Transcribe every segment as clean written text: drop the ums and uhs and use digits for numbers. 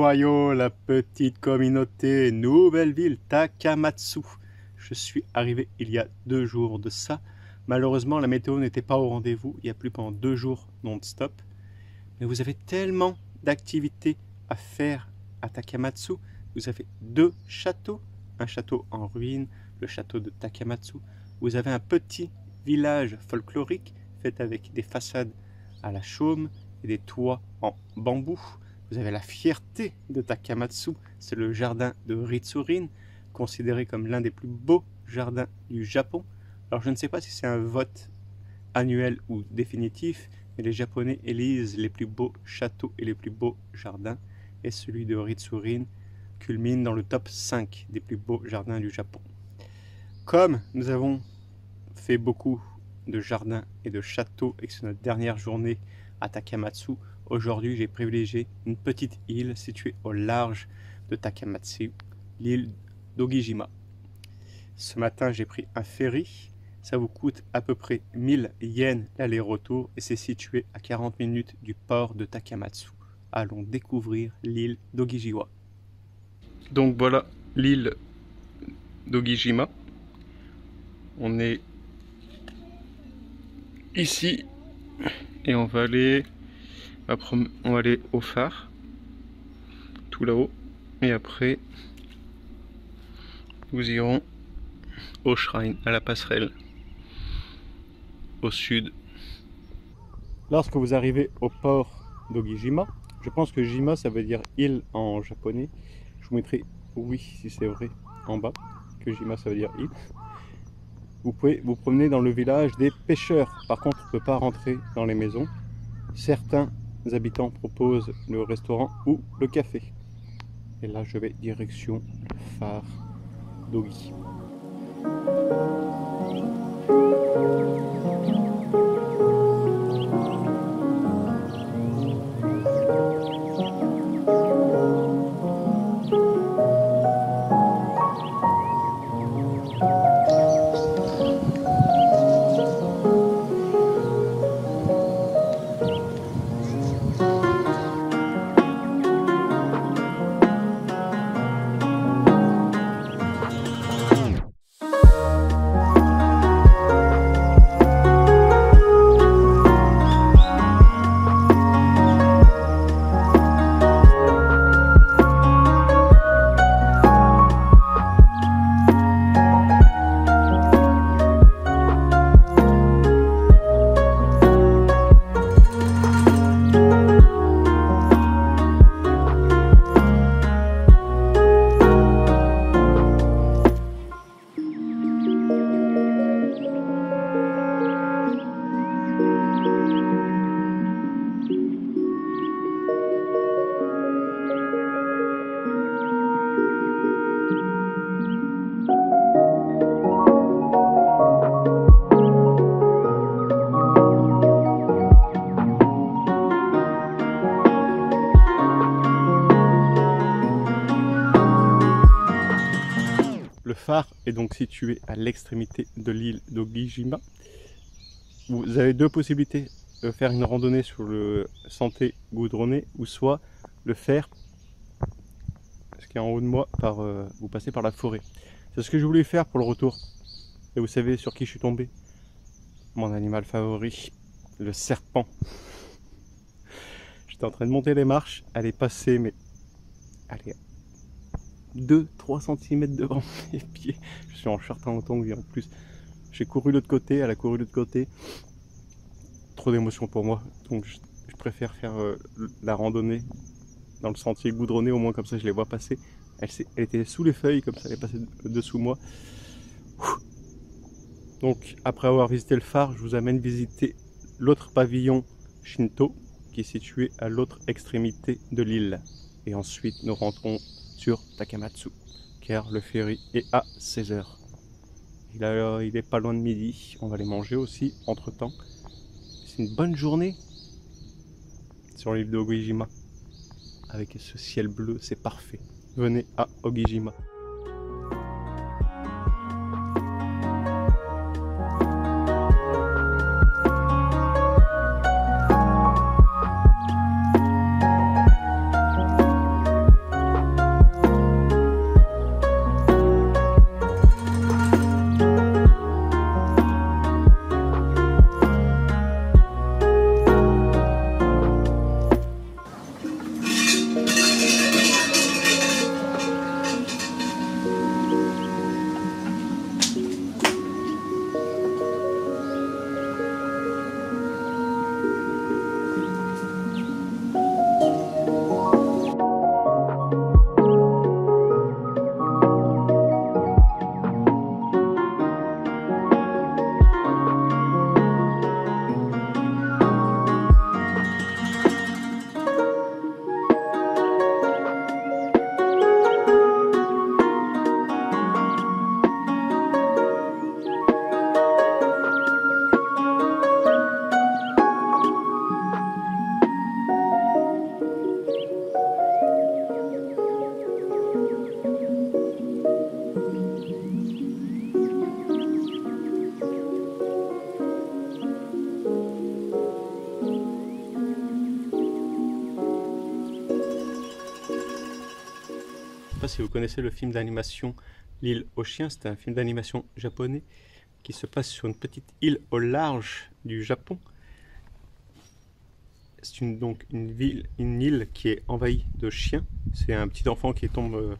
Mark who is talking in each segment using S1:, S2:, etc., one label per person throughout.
S1: noyau, la petite communauté, nouvelle ville, Takamatsu. Je suis arrivé il y a 2 jours de ça. Malheureusement, la météo n'était pas au rendez-vous. Il y a plu pendant 2 jours non-stop. Mais vous avez tellement d'activités à faire à Takamatsu. Vous avez 2 châteaux. Un château en ruine, le château de Takamatsu. Vous avez un petit village folklorique fait avec des façades à la chaume et des toits en bambou. Vous avez la fierté de Takamatsu, c'est le jardin de Ritsurin, considéré comme l'un des plus beaux jardins du Japon. Alors je ne sais pas si c'est un vote annuel ou définitif, mais les Japonais élisent les plus beaux châteaux et les plus beaux jardins, et celui de Ritsurin culmine dans le top 5 des plus beaux jardins du Japon. Comme nous avons fait beaucoup de jardins et de châteaux et que c'est notre dernière journée à Takamatsu, aujourd'hui j'ai privilégié une petite île située au large de Takamatsu, l'île d'Ogijima. Ce matin j'ai pris un ferry, ça vous coûte à peu près 1000 yens l'aller-retour et c'est situé à 40 minutes du port de Takamatsu. Allons découvrir l'île d'Ogijima. Donc voilà l'île d'Ogijima. On est ici et on va aller au phare, tout là-haut, et après nous irons au shrine, à la passerelle, au sud. Lorsque vous arrivez au port d'Ogijima, je pense que Jima ça veut dire île en japonais. Je vous mettrai oui si c'est vrai en bas, que Jima ça veut dire île. Vous pouvez vous promener dans le village des pêcheurs. Par contre, on ne peut pas rentrer dans les maisons. Certains habitants proposent le restaurant ou le café. Et là, je vais direction le phare d'Ogi. Le phare est donc situé à l'extrémité de l'île d'Ogijima. Vous avez 2 possibilités, de faire une randonnée sur le sentier goudronné ou soit le faire, ce qui est en haut de moi, vous passez par la forêt. C'est ce que je voulais faire pour le retour. Et vous savez sur qui je suis tombé? Mon animal favori, le serpent. J'étais en train de monter les marches, elle est passée, mais allez, 2-3 cm devant mes pieds. Je suis en short en tongs en plus. J'ai couru de l'autre côté, elle a couru de l'autre côté. Trop d'émotion pour moi. Donc je préfère faire la randonnée dans le sentier goudronné, au moins comme ça je les vois passer. Elle était sous les feuilles, comme ça elle est passée dessous moi. Donc après avoir visité le phare, je vous amène visiter l'autre pavillon Shinto qui est situé à l'autre extrémité de l'île. Et ensuite nous rentrons sur Takamatsu, car le ferry est à 16 h. Il est pas loin de midi, on va aller manger aussi entre temps. C'est une bonne journée sur l'île d'Ogijima, avec ce ciel bleu, c'est parfait. Venez à Ogijima. pas si vous connaissez le film d'animation L'île aux chiens. C'est un film d'animation japonais qui se passe sur une petite île au large du Japon. C'est donc une île qui est envahie de chiens. C'est un petit enfant qui tombe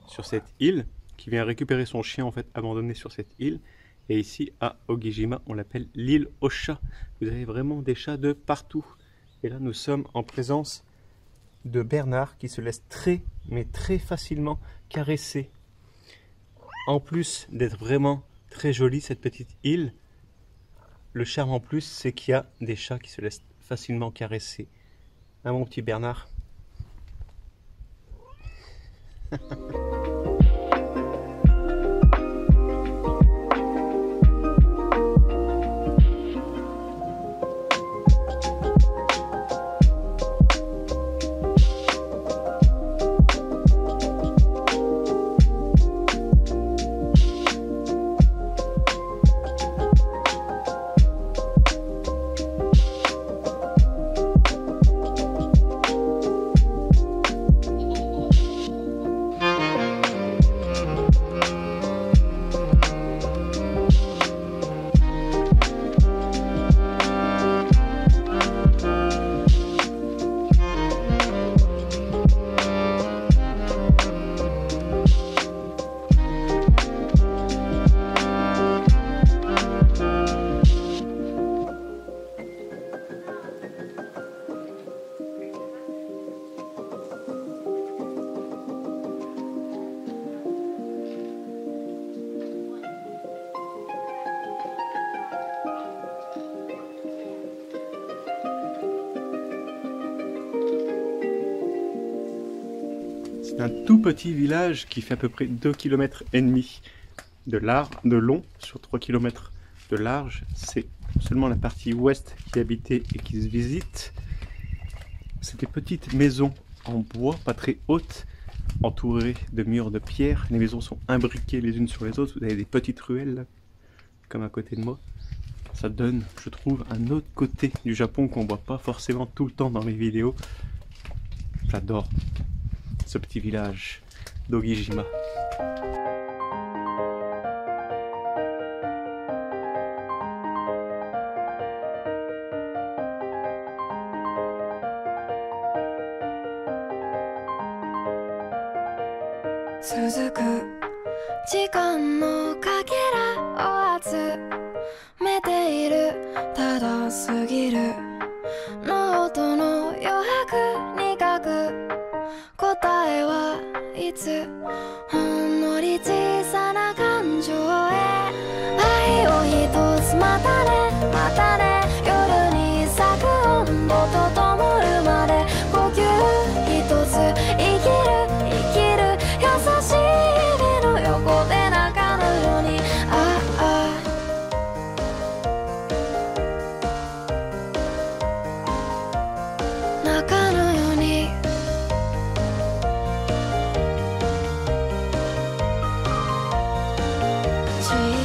S1: sur cette île, qui vient récupérer son chien en fait abandonné sur cette île. Et ici à Ogijima, on l'appelle l'île aux chats. Vous avez vraiment des chats de partout. Et là, nous sommes en présence de Bernard qui se laisse très facilement caresser. En plus d'être vraiment très jolie cette petite île, le charme en plus, c'est qu'il y a des chats qui se laissent facilement caresser. Hein, mon petit Bernard? C'est un tout petit village qui fait à peu près 2,5 km de long sur 3 km de large. C'est seulement la partie ouest qui est habitée et qui se visite. C'est des petites maisons en bois, pas très hautes, entourées de murs de pierre. Les maisons sont imbriquées les unes sur les autres. Vous avez des petites ruelles, là, comme à côté de moi. Ça donne, je trouve, un autre côté du Japon qu'on voit pas forcément tout le temps dans les vidéos. J'adore ce petit village d'Ogijima.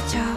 S2: Teacher